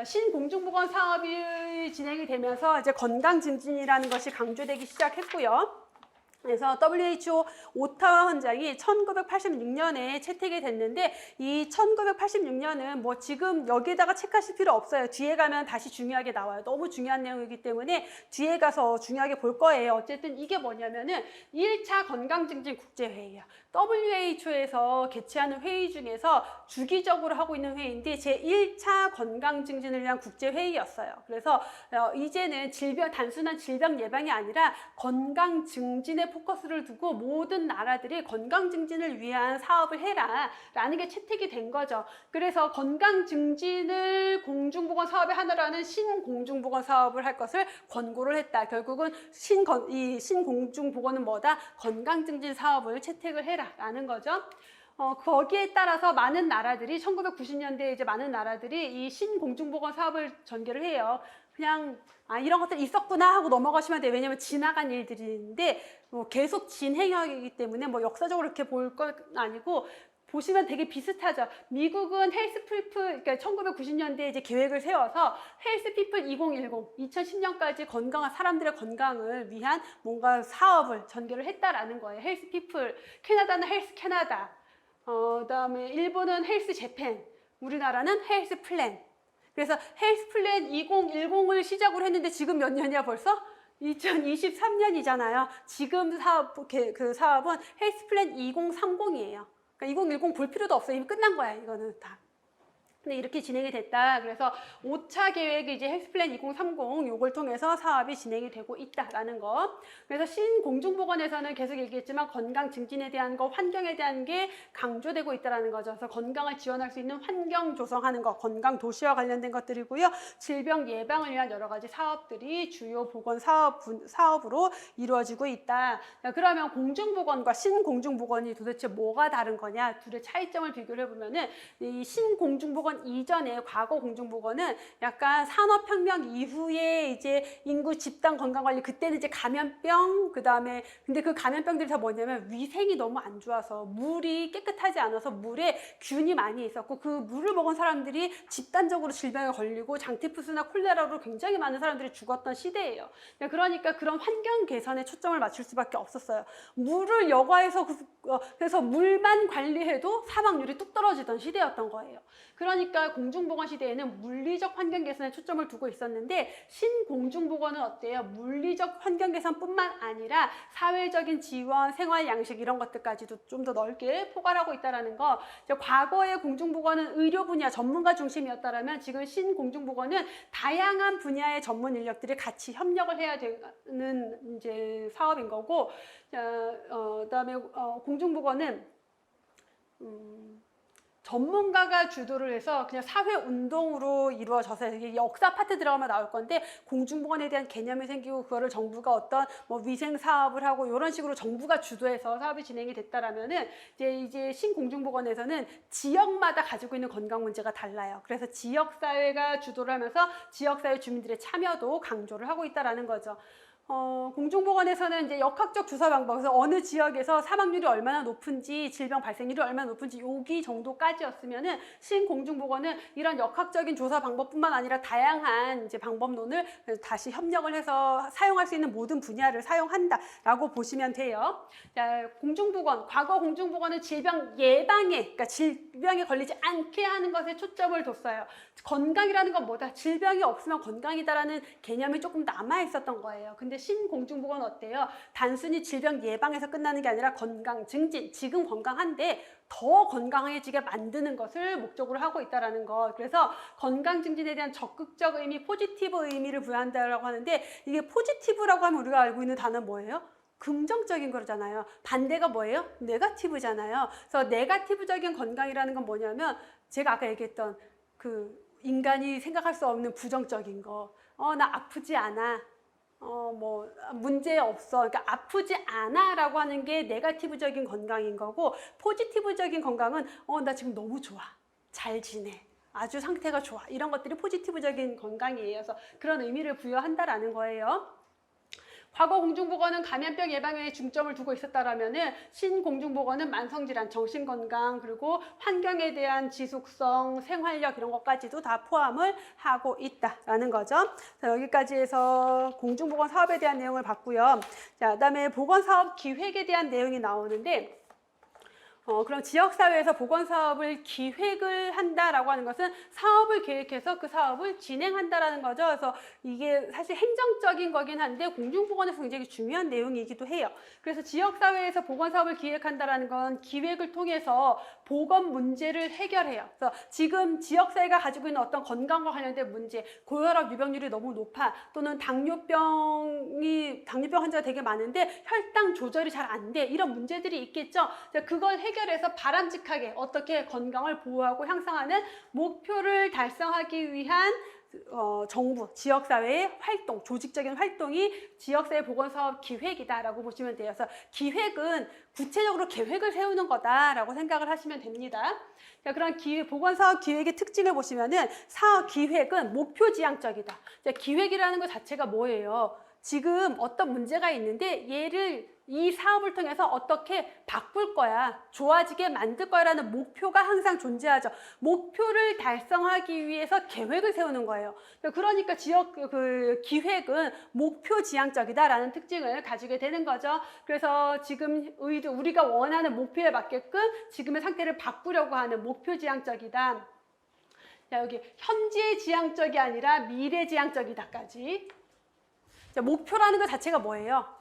신공중보건 사업이 진행이 되면서 이제 건강 증진이라는 것이 강조되기 시작했고요. 그래서 WHO 오타와 헌장이 1986년에 채택이 됐는데, 이 1986년은 뭐 지금 여기에다가 체크하실 필요 없어요. 뒤에 가면 다시 중요하게 나와요. 너무 중요한 내용이기 때문에 뒤에 가서 중요하게 볼 거예요. 어쨌든 이게 뭐냐면은 1차 건강증진 국제회의야. WHO에서 개최하는 회의 중에서 주기적으로 하고 있는 회의인데, 제1차 건강증진을 위한 국제회의였어요. 그래서 이제는 단순한 질병 예방이 아니라 건강증진에 포커스를 두고 모든 나라들이 건강 증진을 위한 사업을 해라 라는 게 채택이 된 거죠. 그래서 건강 증진을 공중보건 사업의 하나라는 신공중보건 사업을 할 것을 권고를 했다. 결국은 이 신공중보건은 뭐다? 건강 증진 사업을 채택을 해라 라는 거죠. 거기에 따라서 많은 나라들이 1990년대에 이제 많은 나라들이 이 신공중보건 사업을 전개를 해요. 그냥 이런 것들 있었구나 하고 넘어가시면 돼요. 왜냐면 지나간 일들인데 계속 진행형이기 때문에 뭐 역사적으로 이렇게 볼 건 아니고 보시면 되게 비슷하죠. 미국은 헬스피플, 그러니까 1990년대에 이제 계획을 세워서 헬스피플 2010, 2010년까지 건강한 사람들의 건강을 위한 뭔가 사업을 전개를 했다라는 거예요. 헬스피플, 캐나다는 헬스 캐나다, 그다음에 일본은 헬스 재팬, 우리나라는 헬스 플랜. 그래서 헬스 플랜 2010을 시작으로 했는데 지금 몇 년이야 벌써? 2023년이잖아요. 지금 그 사업은 헬스 플랜 2030이에요. 그러니까 2010 볼 필요도 없어요. 이미 끝난 거야, 이거는 다. 근데 이렇게 진행이 됐다. 그래서 5차 계획이 이제 헬스플랜 2030 요걸 통해서 사업이 진행이 되고 있다라는 거. 그래서 신공중보건에서는 계속 얘기했지만 건강 증진에 대한 거, 환경에 대한 게 강조되고 있다라는 거죠. 그래서 건강을 지원할 수 있는 환경 조성하는 거, 건강 도시와 관련된 것들이고요. 질병 예방을 위한 여러 가지 사업들이 주요 보건 사업으로 이루어지고 있다. 자, 그러면 공중보건과 신공중보건이 도대체 뭐가 다른 거냐? 둘의 차이점을 비교를 해보면은 이 신공중보건 이전에 과거 공중보건은 약간 산업혁명 이후에 이제 인구 집단 건강관리, 그때는 이제 감염병, 그다음에 근데 그 감염병들이 다 뭐냐면 위생이 너무 안 좋아서 물이 깨끗하지 않아서 물에 균이 많이 있었고 그 물을 먹은 사람들이 집단적으로 질병에 걸리고 장티푸스나 콜레라로 굉장히 많은 사람들이 죽었던 시대예요. 그러니까 그런 환경 개선에 초점을 맞출 수밖에 없었어요. 물을 여과해서 그래서 물만 관리해도 사망률이 뚝 떨어지던 시대였던 거예요. 그러니까 공중보건 시대에는 물리적 환경 개선에 초점을 두고 있었는데 신공중보건은 어때요? 물리적 환경 개선뿐만 아니라 사회적인 지원, 생활 양식 이런 것들까지도 좀 더 넓게 포괄하고 있다는 거. 과거의 공중보건은 의료 분야 전문가 중심이었다면 지금 신공중보건은 다양한 분야의 전문 인력들이 같이 협력을 해야 되는 이제 사업인 거고, 그다음에 공중보건은 전문가가 주도를 해서 그냥 사회운동으로 이루어져서 이게 역사 파트 들어가면 나올 건데 공중보건에 대한 개념이 생기고 그거를 정부가 어떤 뭐 위생 사업을 하고 이런 식으로 정부가 주도해서 사업이 진행이 됐다라면은 이제 신공중보건에서는 지역마다 가지고 있는 건강 문제가 달라요. 그래서 지역사회가 주도를 하면서 지역사회 주민들의 참여도 강조를 하고 있다라는 거죠. 공중보건에서는 이제 역학적 주사 방법, 그래서 어느 지역에서 사망률이 얼마나 높은지, 질병 발생률이 얼마나 높은지 여기 정도까지였으면은 신공중보건은 이런 역학적인 조사 방법뿐만 아니라 다양한 이제 방법론을 다시 협력을 해서 사용할 수 있는 모든 분야를 사용한다라고 보시면 돼요. 자, 공중보건, 과거 공중보건은 질병 예방에, 그러니까 질병에 걸리지 않게 하는 것에 초점을 뒀어요. 건강이라는 건 뭐다? 질병이 없으면 건강이다라는 개념이 조금 남아 있었던 거예요. 근데 신공중보건은 어때요? 단순히 질병 예방에서 끝나는 게 아니라 건강 증진, 지금 건강한데 더 건강해지게 만드는 것을 목적으로 하고 있다는 거. 그래서 건강 증진에 대한 적극적 의미, 포지티브 의미를 부여한다고 하는데 이게 포지티브라고 하면 우리가 알고 있는 단어는 뭐예요? 긍정적인 거잖아요. 반대가 뭐예요? 네거티브잖아요. 그래서 네거티브적인 건강이라는 건 뭐냐면 제가 아까 얘기했던 그 인간이 생각할 수 없는 부정적인 거. 나 아프지 않아. 뭐 문제 없어. 그러니까 아프지 않아라고 하는 게 네거티브적인 건강인 거고, 포지티브적인 건강은 나 지금 너무 좋아. 잘 지내. 아주 상태가 좋아. 이런 것들이 포지티브적인 건강이에요. 그래서 그런 의미를 부여한다라는 거예요. 과거 공중보건은 감염병 예방에 중점을 두고 있었다라면은 신공중보건은 만성질환, 정신건강, 그리고 환경에 대한 지속성, 생활력 이런 것까지도 다 포함을 하고 있다라는 거죠. 자, 여기까지 해서 공중보건 사업에 대한 내용을 봤고요. 자, 그다음에 보건사업 기획에 대한 내용이 나오는데, 그럼 지역사회에서 보건사업을 기획을 한다라고 하는 것은 사업을 계획해서 그 사업을 진행한다라는 거죠. 그래서 이게 사실 행정적인 거긴 한데 공중보건에서 굉장히 중요한 내용이기도 해요. 그래서 지역사회에서 보건사업을 기획한다라는 건 기획을 통해서 보건 문제를 해결해요. 그래서 지금 지역사회가 가지고 있는 어떤 건강과 관련된 문제, 고혈압 유병률이 너무 높아, 또는 당뇨병 환자가 되게 많은데 혈당 조절이 잘 안 돼, 이런 문제들이 있겠죠. 그걸 해결해서 바람직하게 어떻게 건강을 보호하고 향상하는 목표를 달성하기 위한 정부, 지역사회의 활동, 조직적인 활동이 지역사회 보건사업 기획이다라고 보시면 돼요. 그래서 기획은 구체적으로 계획을 세우는 거다라고 생각을 하시면 됩니다. 자, 그런 보건사업 기획의 특징을 보시면은 사업 기획은 목표지향적이다. 자, 기획이라는 것 자체가 뭐예요? 지금 어떤 문제가 있는데 얘를 이 사업을 통해서 어떻게 바꿀 거야, 좋아지게 만들 거야 라는 목표가 항상 존재하죠. 목표를 달성하기 위해서 계획을 세우는 거예요. 그러니까 지역 기획은 목표지향적이다라는 특징을 가지게 되는 거죠. 그래서 지금 우리가 원하는 목표에 맞게끔 지금의 상태를 바꾸려고 하는 목표지향적이다. 자, 여기 현재지향적이 아니라 미래지향적이다까지. 자, 목표라는 것 자체가 뭐예요?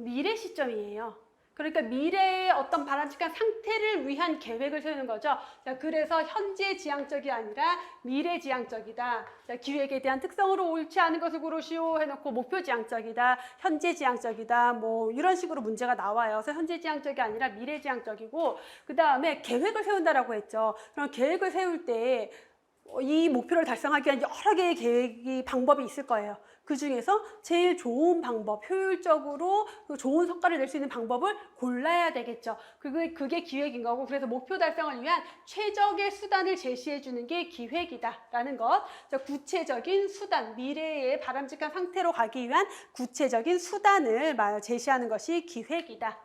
미래 시점이에요. 그러니까 미래의 어떤 바람직한 상태를 위한 계획을 세우는 거죠. 자, 그래서 현재지향적이 아니라 미래지향적이다. 자, 기획에 대한 특성으로 옳지 않은 것을 고르시오 해놓고 목표지향적이다, 현재지향적이다, 뭐 이런 식으로 문제가 나와요. 그래서 현재지향적이 아니라 미래지향적이고, 그 다음에 계획을 세운다라고 했죠. 그럼 계획을 세울 때 이 목표를 달성하기 위한 여러 개의 방법이 있을 거예요. 그 중에서 제일 좋은 방법, 효율적으로 좋은 성과를 낼 수 있는 방법을 골라야 되겠죠. 그게 기획인 거고, 그래서 목표 달성을 위한 최적의 수단을 제시해 주는 게 기획이다라는 것. 구체적인 수단, 미래의 바람직한 상태로 가기 위한 구체적인 수단을 제시하는 것이 기획이다.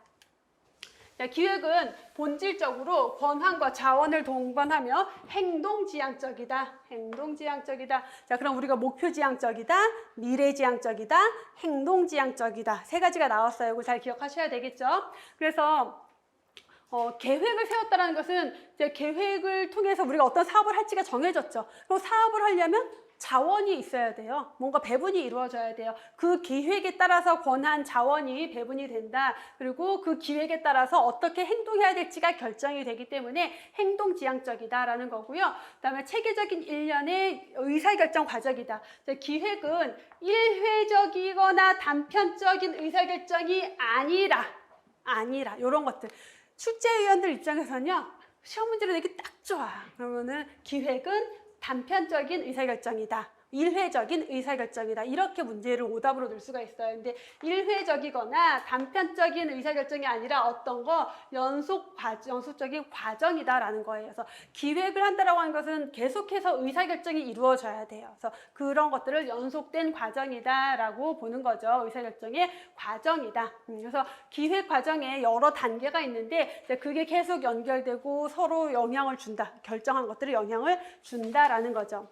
자, 기획은 본질적으로 권한과 자원을 동반하며 행동지향적이다. 행동지향적이다. 자, 그럼 우리가 목표지향적이다, 미래지향적이다, 행동지향적이다. 세 가지가 나왔어요. 이거 잘 기억하셔야 되겠죠? 그래서 계획을 세웠다는 것은 이제 계획을 통해서 우리가 어떤 사업을 할지가 정해졌죠. 그럼 사업을 하려면 자원이 있어야 돼요. 뭔가 배분이 이루어져야 돼요. 그 계획에 따라서 권한, 자원이 배분이 된다. 그리고 그 기획에 따라서 어떻게 행동해야 될지가 결정이 되기 때문에 행동지향적이다라는 거고요. 그다음에 체계적인 일련의 의사결정 과정이다. 기획은 일회적이거나 단편적인 의사결정이 아니라 이런 것들. 출제위원들 입장에서는요, 시험 문제를 내기 딱 좋아. 그러면은 기획은 단편적인 의사결정이다, 일회적인 의사결정이다, 이렇게 문제를 오답으로 넣을 수가 있어요. 근데 일회적이거나 단편적인 의사결정이 아니라 어떤 거 연속적인 과정이다라는 거예요. 그래서 기획을 한다라고 하는 것은 계속해서 의사결정이 이루어져야 돼요. 그래서 그런 것들을 연속된 과정이다라고 보는 거죠. 의사결정의 과정이다. 그래서 기획 과정에 여러 단계가 있는데 그게 계속 연결되고 서로 영향을 준다. 결정한 것들을 영향을 준다라는 거죠.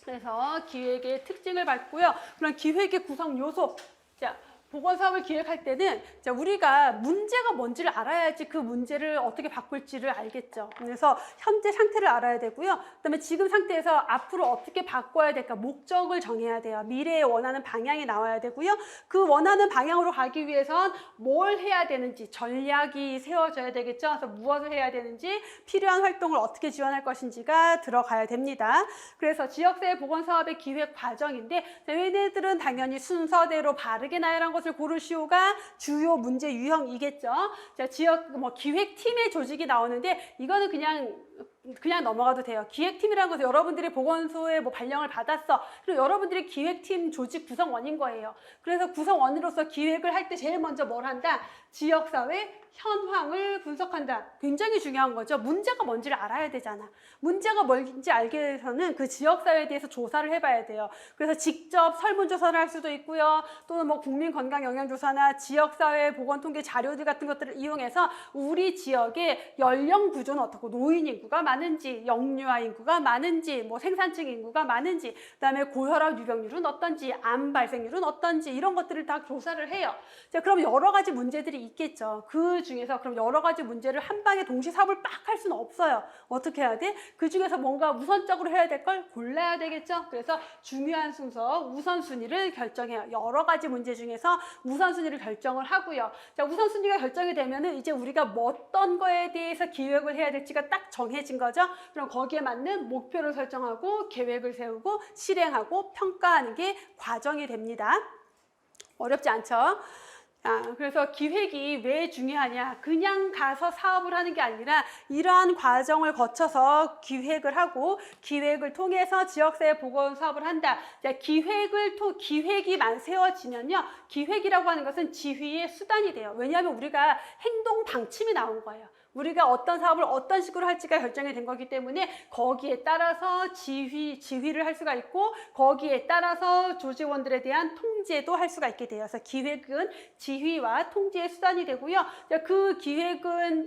그래서 기획의 특징을 밟고요. 그런 기획의 구성 요소. 자, 보건사업을 기획할 때는 우리가 문제가 뭔지를 알아야지 그 문제를 어떻게 바꿀지를 알겠죠. 그래서 현재 상태를 알아야 되고요. 그다음에 지금 상태에서 앞으로 어떻게 바꿔야 될까, 목적을 정해야 돼요. 미래에 원하는 방향이 나와야 되고요. 그 원하는 방향으로 가기 위해선 뭘 해야 되는지 전략이 세워져야 되겠죠. 그래서 무엇을 해야 되는지, 필요한 활동을 어떻게 지원할 것인지가 들어가야 됩니다. 그래서 지역사회 보건사업의 기획 과정인데 얘네들은 당연히 순서대로 바르게 나열한 것을 고르시오가 주요 문제 유형이겠죠. 자, 지역 기획팀의 조직이 나오는데 이거는 그냥 넘어가도 돼요. 기획팀이라는 것은 여러분들이 보건소에 발령을 받았어. 그리고 여러분들이 기획팀 조직 구성원인 거예요. 그래서 구성원으로서 기획을 할 때 제일 먼저 뭘 한다? 지역사회 현황을 분석한다. 굉장히 중요한 거죠. 문제가 뭔지를 알아야 되잖아. 문제가 뭔지 알기 위해서는 그 지역사회에 대해서 조사를 해봐야 돼요. 그래서 직접 설문조사를 할 수도 있고요. 또는 국민건강영양조사나 지역사회 보건통계 자료들 같은 것들을 이용해서 우리 지역의 연령 구조는 어떻고, 노인 인구가 많은지, 영유아 인구가 많은지, 생산층 인구가 많은지, 그다음에 고혈압 유병률은 어떤지, 암 발생률은 어떤지, 이런 것들을 다 조사를 해요. 자, 그럼 여러 가지 문제들이 있겠죠. 그 중에서 그럼 여러 가지 문제를 한 방에 동시 사업을 빡 할 수는 없어요. 어떻게 해야 돼? 그 중에서 뭔가 우선적으로 해야 될 걸 골라야 되겠죠. 그래서 중요한 순서, 우선순위를 결정해요. 여러 가지 문제 중에서 우선순위를 결정을 하고요. 자, 우선순위가 결정이 되면은 이제 우리가 어떤 거에 대해서 기획을 해야 될지가 딱 정해진 거죠. 그럼 거기에 맞는 목표를 설정하고 계획을 세우고 실행하고 평가하는 게 과정이 됩니다. 어렵지 않죠? 그래서 기획이 왜 중요하냐? 그냥 가서 사업을 하는 게 아니라 이러한 과정을 거쳐서 기획을 하고 기획을 통해서 지역사회 보건 사업을 한다. 자, 기획이만 세워지면요. 기획이라고 하는 것은 지휘의 수단이 돼요. 왜냐하면 우리가 행동 방침이 나온 거예요. 우리가 어떤 사업을 어떤 식으로 할지가 결정이 된 거기 때문에 거기에 따라서 지휘를 할 수가 있고 거기에 따라서 조직원들에 대한 통제도 할 수가 있게 되어서 기획은 지휘와 통제의 수단이 되고요. 그 기획은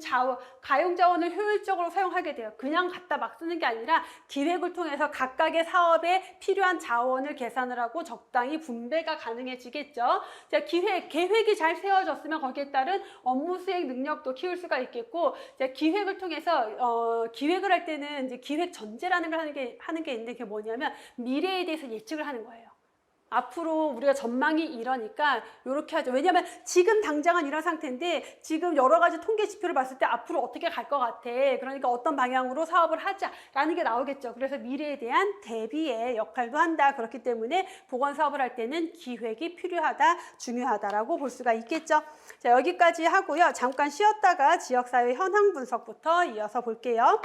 가용 자원을 효율적으로 사용하게 돼요. 그냥 갖다 막 쓰는 게 아니라 기획을 통해서 각각의 사업에 필요한 자원을 계산을 하고 적당히 분배가 가능해지겠죠. 자, 계획이 잘 세워졌으면 거기에 따른 업무 수행 능력도 키울 수가 있겠고, 기획을 통해서 기획을 할 때는 이제 기획 전제라는 걸 하는 게 있는데 그게 뭐냐면 미래에 대해서 예측을 하는 거예요. 앞으로 우리가 전망이 이러니까 이렇게 하죠. 왜냐하면 지금 당장은 이런 상태인데 지금 여러 가지 통계 지표를 봤을 때 앞으로 어떻게 갈 것 같아. 그러니까 어떤 방향으로 사업을 하자라는 게 나오겠죠. 그래서 미래에 대한 대비의 역할도 한다. 그렇기 때문에 보건 사업을 할 때는 기획이 필요하다, 중요하다라고 볼 수가 있겠죠. 자, 여기까지 하고요. 잠깐 쉬었다가 지역사회 현황 분석부터 이어서 볼게요.